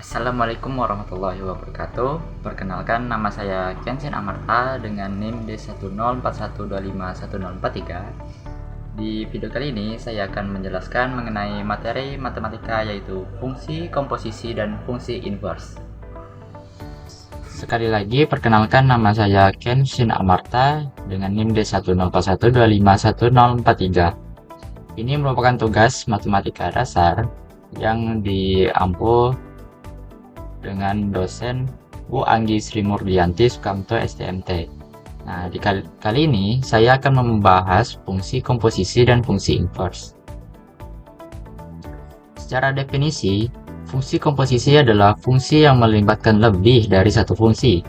Assalamualaikum warahmatullahi wabarakatuh. Perkenalkan, nama saya Kenshin Amarta dengan NIM D1041251043. Di video kali ini saya akan menjelaskan mengenai materi matematika yaitu fungsi komposisi dan fungsi inverse. Sekali lagi, perkenalkan, nama saya Kenshin Amarta dengan NIM D1041251043. Ini merupakan tugas matematika dasar yang diampu dengan dosen Bu Anggi Sri Murdianti Sukamto STMT. Nah, di kali ini saya akan membahas fungsi komposisi dan fungsi inverse. Secara definisi, fungsi komposisi adalah fungsi yang melibatkan lebih dari satu fungsi.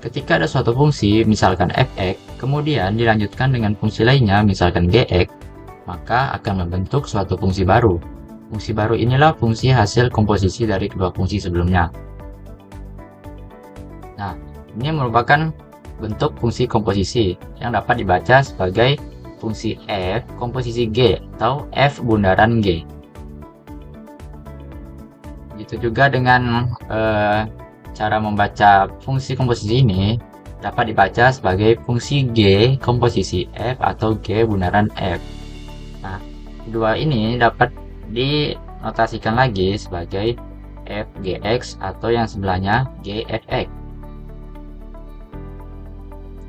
Ketika ada suatu fungsi, misalkan f(x), kemudian dilanjutkan dengan fungsi lainnya, misalkan g(x), maka akan membentuk suatu fungsi baru. Fungsi baru inilah fungsi hasil komposisi dari kedua fungsi sebelumnya. Nah, ini merupakan bentuk fungsi komposisi yang dapat dibaca sebagai fungsi f komposisi g atau f bundaran g. Begitu juga dengan cara membaca fungsi komposisi ini dapat dibaca sebagai fungsi g komposisi f atau g bundaran f. Nah, kedua ini dapat dinotasikan lagi sebagai f(gx) atau yang sebelahnya g(f(x).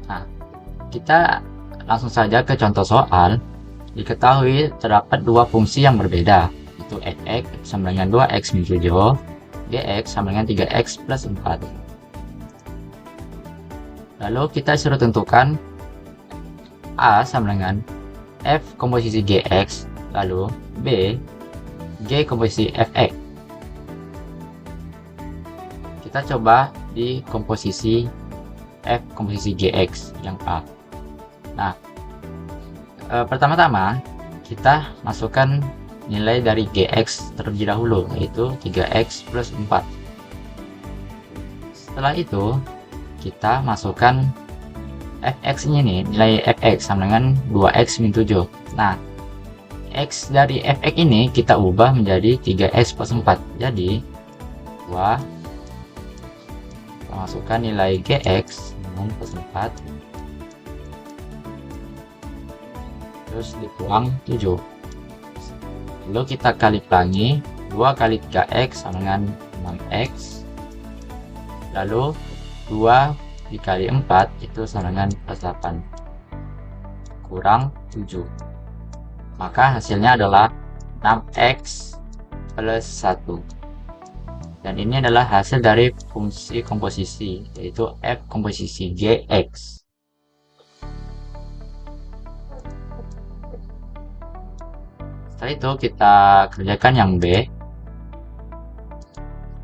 Nah, kita langsung saja ke contoh soal. Diketahui terdapat dua fungsi yang berbeda, yaitu f(x) sama dengan 2x min 7, gx sama dengan 3x plus 4. Lalu kita suruh tentukan a sama dengan f komposisi gx, lalu b g komposisi f(x). Kita coba di komposisi f komposisi gx yang a. Nah, pertama-tama kita masukkan nilai dari gx terlebih dahulu, yaitu 3x plus 4. Setelah itu kita masukkan fx ini, nilai fx sama dengan 2x min 7. Nah, x dari fx ini kita ubah menjadi 3x plus 4. Jadi 2, kita masukkan nilai gx plus 4, terus dikuang 7. Lalu kita kali pelangi, 2 kali 3x sama dengan 6x, lalu 2 dikali 4 itu sama dengan plus 8 kurang 7. Maka hasilnya adalah 6x plus 1. Dan ini adalah hasil dari fungsi komposisi, yaitu f komposisi gx. Setelah itu kita kerjakan yang b.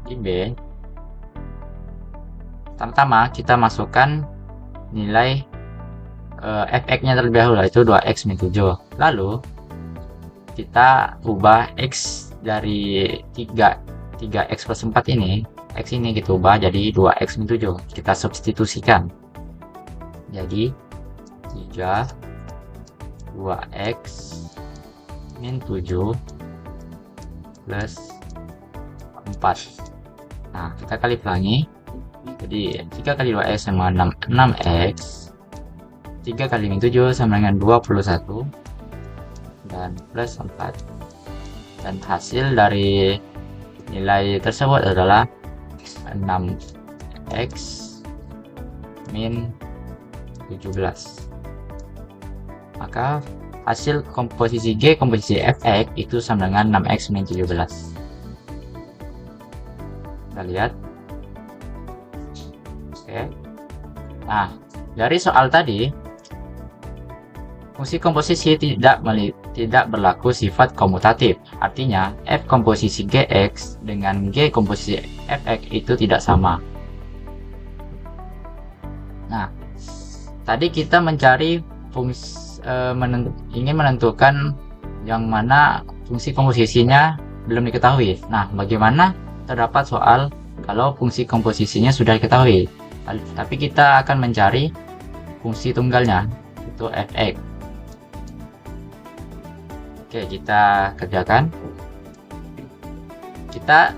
Di b, pertama-tama kita masukkan nilai fx-nya terlebih dahulu, yaitu 2x min 7. Lalu kita ubah x dari 3x plus 4 ini, x ini kita ubah jadi 2x min 7. Kita substitusikan. Jadi 3 2x min 7 plus 4. Nah, kita kali pelangi. Jadi 3 kali 2x sama 6x, 3 kali min 7 sama dengan 21, dan plus 4. Dan hasil dari nilai tersebut adalah 6x min 17. Maka hasil komposisi G komposisi fx itu sama dengan 6x min 17. Kita lihat. Oke. Nah, dari soal tadi fungsi komposisi tidak berlaku sifat komutatif. Artinya f komposisi gx dengan g komposisi fx itu tidak sama. Nah, tadi kita mencari ingin menentukan yang mana fungsi komposisinya belum diketahui. Nah, bagaimana terdapat soal kalau fungsi komposisinya sudah diketahui, tapi kita akan mencari fungsi tunggalnya, itu fx. Oke, kita kerjakan. Kita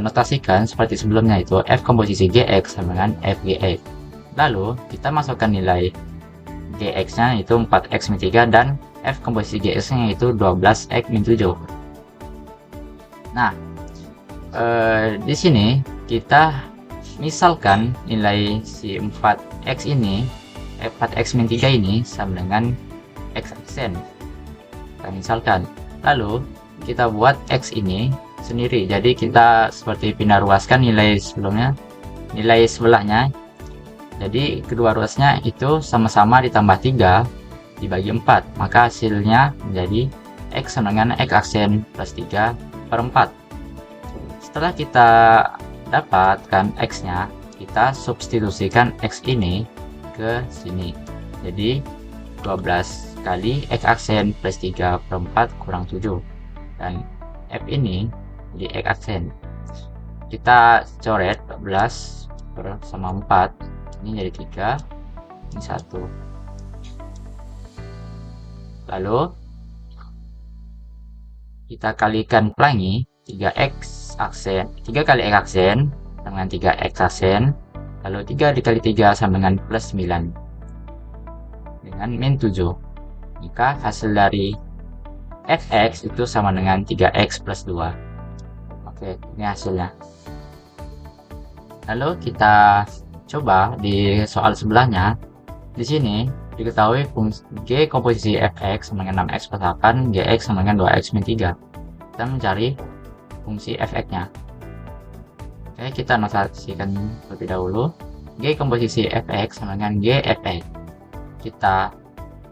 notasikan seperti sebelumnya, itu F komposisi Gx sama dengan Fgx. Lalu kita masukkan nilai Gx-nya itu 4x min 3 dan F komposisi Gx-nya itu 12x min 7. Nah, di sini kita misalkan nilai si 4x ini, 4x min 3 ini sama dengan x aksen. Kita misalkan. Lalu kita buat x ini sendiri. Jadi kita seperti pindah ruaskan nilai sebelumnya, nilai sebelahnya. Jadi kedua ruasnya itu sama-sama ditambah 3 dibagi 4. Maka hasilnya menjadi x sama dengan x aksen plus 3 per 4. Setelah kita dapatkan x-nya, kita substitusikan x ini ke sini. Jadi 12 kali x aksen plus 3 per 4 kurang 7. Dan F ini di x aksen. Kita coret 12 sama 4. Ini jadi 3. Ini 1. Lalu kita kalikan pelangi 3x aksen, 3 kali x aksen dengan 3x aksen, lalu 3 dikali 3 sama dengan plus 9 dengan min 7. Maka hasil dari fx itu sama dengan 3x plus 2. Oke, ini hasilnya. Lalu kita coba di soal sebelahnya. Di sini diketahui fungsi g komposisi fx sama dengan 6x plus 8, gx sama dengan 2x min 3. Kita mencari fungsi fx-nya. Oke, kita notasikan terlebih dahulu. G komposisi fx sama dengan g fx. Kita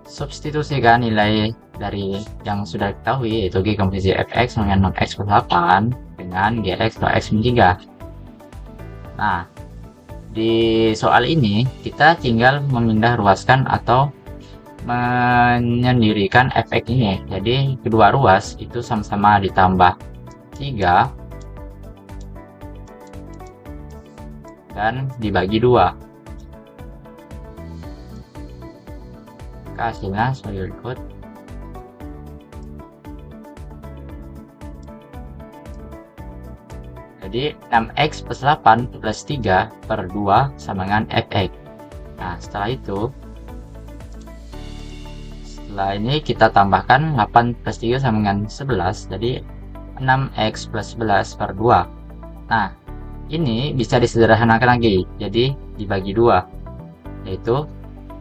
substitusikan nilai dari yang sudah diketahui, yaitu g komposisi fx sama dengan 6x plus 8 dengan gx 2x min 3. Nah, di soal ini kita tinggal memindah ruaskan atau menyendirikan fx ini. Jadi kedua ruas itu sama-sama ditambah 3 dan dibagi 2. Hasilnya sebagai berikut. Jadi 6x plus 8 plus 3 per 2 sama dengan fx. Nah, setelah ini kita tambahkan 8 plus 3 sama dengan 11. Jadi 6x plus 11 per 2. Nah, ini bisa disederhanakan lagi. Jadi dibagi 2, yaitu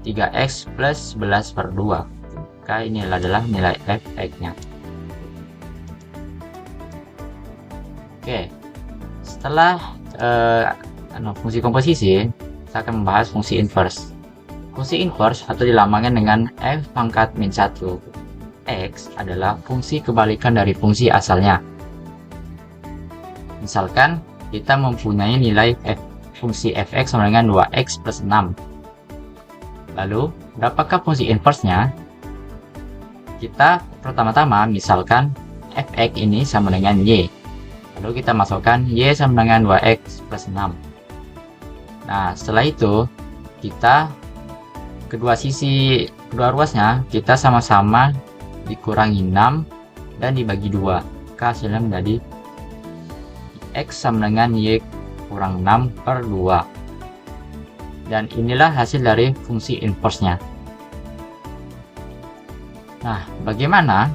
3x plus 11 per 2. Maka ini adalah nilai fx-nya. Oke, setelah fungsi komposisi, kita akan membahas fungsi inverse. Fungsi inverse atau dilambangkan dengan f pangkat min 1. X adalah fungsi kebalikan dari fungsi asalnya. Misalkan kita mempunyai nilai fungsi fx sama dengan 2x plus 6. Lalu, berapakah fungsi inverse-nya? Kita pertama-tama misalkan fx ini sama dengan y. Lalu kita masukkan y sama dengan 2x plus 6. Nah, setelah itu, kita kedua ruasnya kita sama-sama dikurangi 6 dan dibagi 2. Maka hasilnya menjadi x sama dengan y kurang 6 per 2. Dan inilah hasil dari fungsi inverse-nya. Nah, bagaimana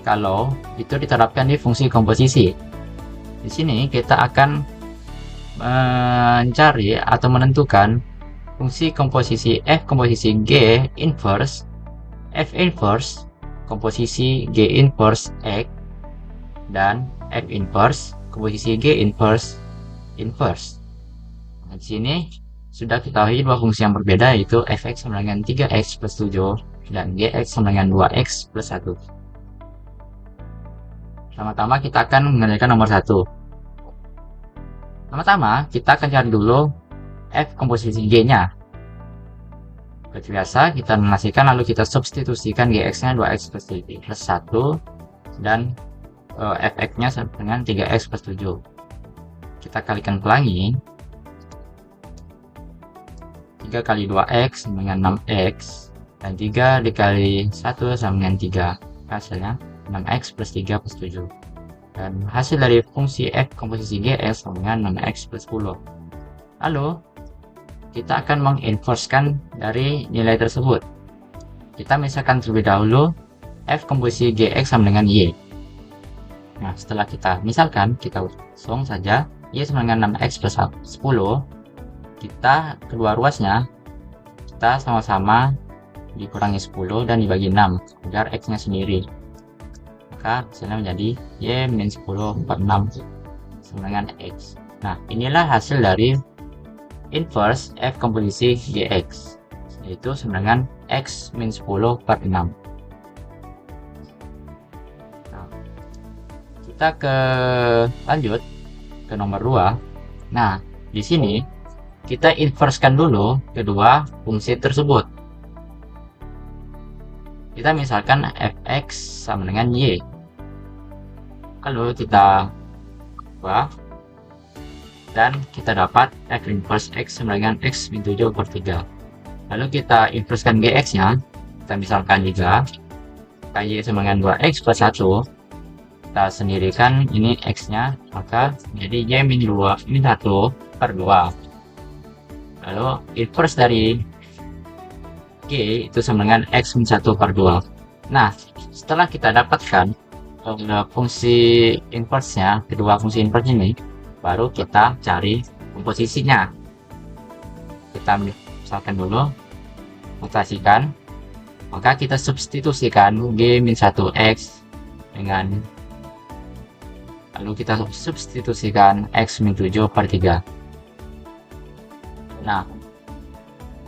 kalau itu diterapkan di fungsi komposisi? Di sini kita akan mencari atau menentukan fungsi komposisi f komposisi g inverse, f inverse, komposisi g inverse x, dan f inverse, komposisi g inverse inverse. Nah, di sini sudah ketahui dua fungsi yang berbeda, yaitu fx sama dengan 3x plus 7 dan gx sama dengan 2x plus 1. Pertama-tama kita akan mengerjakan nomor 1. Pertama-tama kita akan cari dulu f komposisi g-nya. Seperti biasa, kita notasikan lalu kita substitusikan gx-nya 2x plus 1 dan fx-nya sama dengan 3x plus 7. Kita kalikan pelangi. 3 kali 2x sama dengan 6x dan 3 dikali 1 sama dengan 3. Hasilnya 6x plus 3 plus 7. Dan hasil dari fungsi f komposisi gx sama dengan 6x plus 10. Lalu, kita akan menginverskan dari nilai tersebut. Kita misalkan terlebih dahulu f komposisi gx sama dengan y. Nah, setelah kita misalkan, kita langsung saja y sama dengan 6x plus 10. Kita kedua ruasnya, kita sama-sama dikurangi 10 dan dibagi 6 agar x-nya sendiri. Maka hasilnya menjadi y min 10 per 6 sama dengan x. Nah, inilah hasil dari inverse f komposisi gx, yaitu sama dengan x min 10 per 6. Nah, kita lanjut ke nomor 2. Nah, di sini kita inverskan dulu kedua fungsi tersebut. Kita misalkan fx sama dengan y. Lalu kita ubah dan kita dapat f inverse x sama dengan x min 7 per 3. Lalu kita inverskan gx nya. Kita misalkan juga y sama dengan 2x plus 1. Kita sendirikan ini x nya, maka jadi y min 1 per 2. Lalu inverse dari g itu sama dengan x min 1 per 2. Nah, setelah kita dapatkan fungsi inverse-nya, kedua fungsi inverse ini, baru kita cari komposisinya. Kita misalkan dulu, mutasikan, maka kita substitusikan g min 1x dengan, lalu kita substitusikan x min 7 per 3. Nah,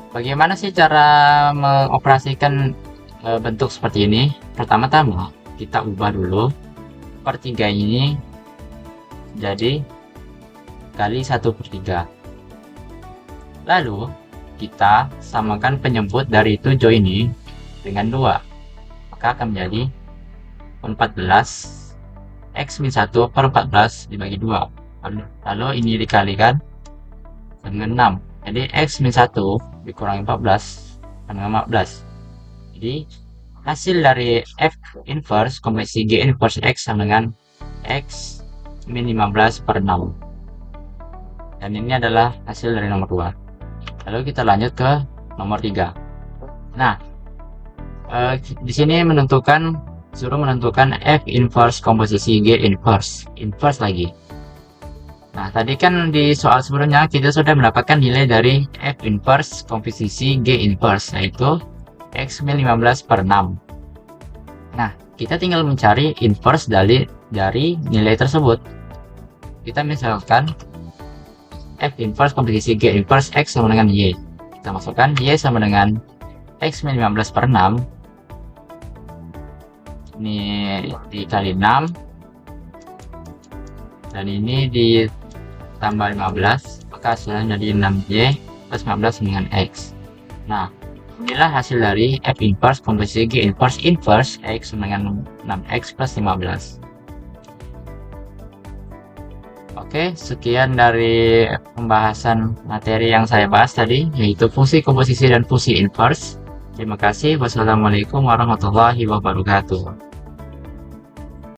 bagaimana sih cara mengoperasikan bentuk seperti ini? Pertama-tama, kita ubah dulu per 3 ini jadi kali 1 per 3. Lalu kita samakan penyebut dari 7 ini dengan 2, maka akan menjadi 14 x min 1 per 14 dibagi 2. Lalu ini dikalikan dengan 6, jadi x min 1 dikurangi 14 dengan 15. Jadi hasil dari f inverse komposisi g inverse x sama dengan x min 15 per 6. Dan ini adalah hasil dari nomor 2. Lalu kita lanjut ke nomor 3. Nah, di sini suruh menentukan f inverse komposisi g inverse lagi. Nah, tadi kan di soal sebelumnya kita sudah mendapatkan nilai dari f inverse komposisi g inverse, yaitu x min 15 per 6. Nah, kita tinggal mencari inverse dari nilai tersebut. Kita misalkan f inverse komposisi g inverse x sama dengan y. Kita masukkan y sama dengan x min 15 per 6. Ini dikali 6. Dan ini ditambah 15. Maka hasilnya jadi 6y plus 15 dengan x. Nah, inilah hasil dari f inverse komposisi g inverse x dengan 6x plus 15. Oke, sekian dari pembahasan materi yang saya bahas tadi, yaitu fungsi komposisi dan fungsi inverse. Terima kasih. Wassalamualaikum warahmatullahi wabarakatuh.